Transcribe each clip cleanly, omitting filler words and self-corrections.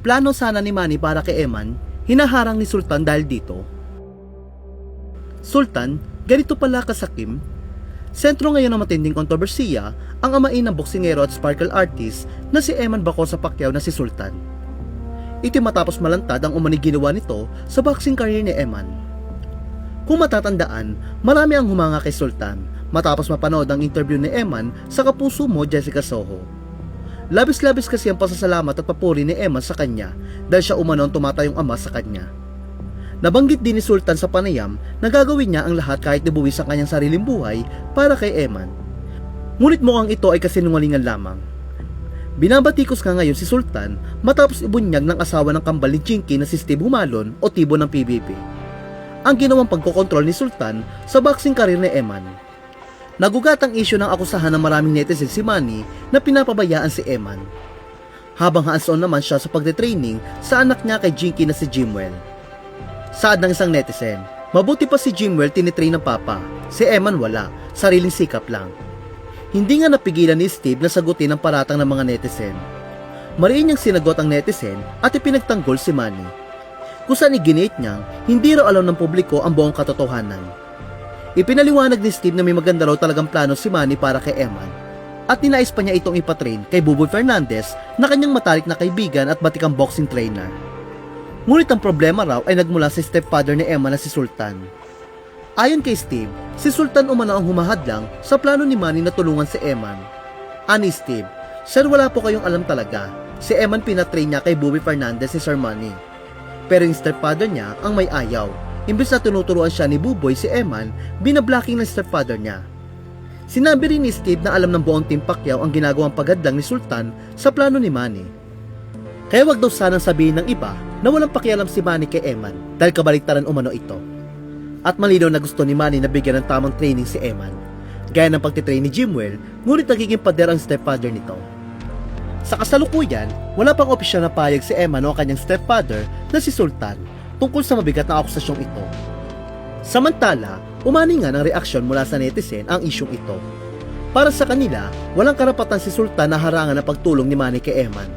plano sana ni Manny para kay Eman, hinaharang ni Sultan dahil dito. Sultan, ganito pala kasakim. Sentro ngayon ng matinding kontrobersiya ang amain ng boksingero at sparkle artist na si Eman Bacosa Pacquiao na si Sultan. Ito matapos malantad ang umani ginawa nito sa boxing career ni Eman. Kung matatandaan, marami ang humanga kay Sultan matapos mapanood ang interview ni Eman sa kapuso mo Jessica Soho. Labis-labis kasi ang pasasalamat at papuri ni Eman sa kanya dahil siya umano ang tumatayong ama sa kanya. Nabanggit din ni Sultan sa panayam na gagawin niya ang lahat kahit nabuwis ang kanyang sariling buhay para kay Eman. Ngunit mukhang ito ay kasinungalingan lamang. Binabatikos nga ngayon si Sultan matapos ibunyag ng asawa ng kambal ni Chinky na si Steve Humalon o Tibo ng PBB. Ang ginawang pagkokontrol ni Sultan sa boxing career ni Eman. Nagugat ang isyu ng akusahan ng maraming netizen si Manny na pinapabayaan si Eman. Habang hands-on naman siya sa pagte-training sa anak niya kay Jinky na si Jimwell. Saad ng isang netizen, mabuti pa si Jimwell tinitrain ng papa, si Eman wala, sariling sikap lang. Hindi nga napigilan ni Steve na sagutin ang paratang ng mga netizen. Mariin niyang sinagot ang netizen at ipinagtanggol si Manny. Kung saan iginate niyang hindi raw alam ng publiko ang buong katotohanan. Ipinaliwanag ni Steve na may maganda raw talagang plano si Manny para kay Eman at ninais pa niya itong ipatrain kay Buboy Fernandez na kanyang matalik na kaibigan at batikang boxing trainer. Ngunit ang problema raw ay nagmula sa stepfather ni Eman na si Sultan. Ayon kay Steve, si Sultan umano ang humahadlang sa plano ni Manny na tulungan si Eman. Ani Steve, "Sir, wala po kayong alam talaga. Si Eman pinatrain niya kay Buboy Fernandez si Sir Manny. Pero yung stepfather niya ang may ayaw. Imbes na tinuturuan siya ni Buboy si Eman, binablocking ng stepfather niya." Sinabi rin ni Steve na alam ng buong Team Pacquiao ang ginagawang paghadlang ni Sultan sa plano ni Manny. Kaya wag daw sanang sabihin ng iba na walang pakialam si Manny kay Eman dahil kabaliktaran umano ito. At malinaw na gusto ni Manny na bigyan ng tamang training si Eman, gaya ng pagtitrain ni Jimwell, ngunit nagiging pader ang stepfather nito. Sa kasalukuyan, wala pang opisyal na payag si Eman o kanyang stepfather na si Sultan tungkol sa mabigat na akusasyong ito. Samantala, umani nga ng reaksyon mula sa netizen ang isyong ito. Para sa kanila, walang karapatan si Sultan na harangan ang pagtulong ni Manny kay Eman.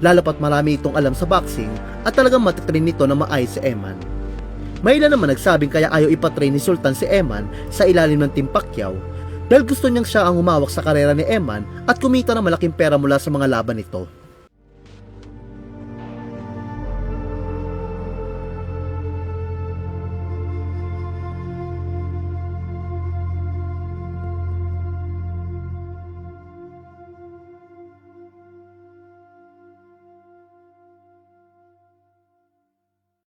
Lalo pat marami itong alam sa boxing at talagang matitrain nito na maayos si Eman. May ilan naman nagsabing kaya ayaw ipatrain ni Sultan si Eman sa ilalim ng Team Pacquiao dahil gusto niyang siya ang humawak sa karera ni Eman at kumita ng malaking pera mula sa mga laban nito.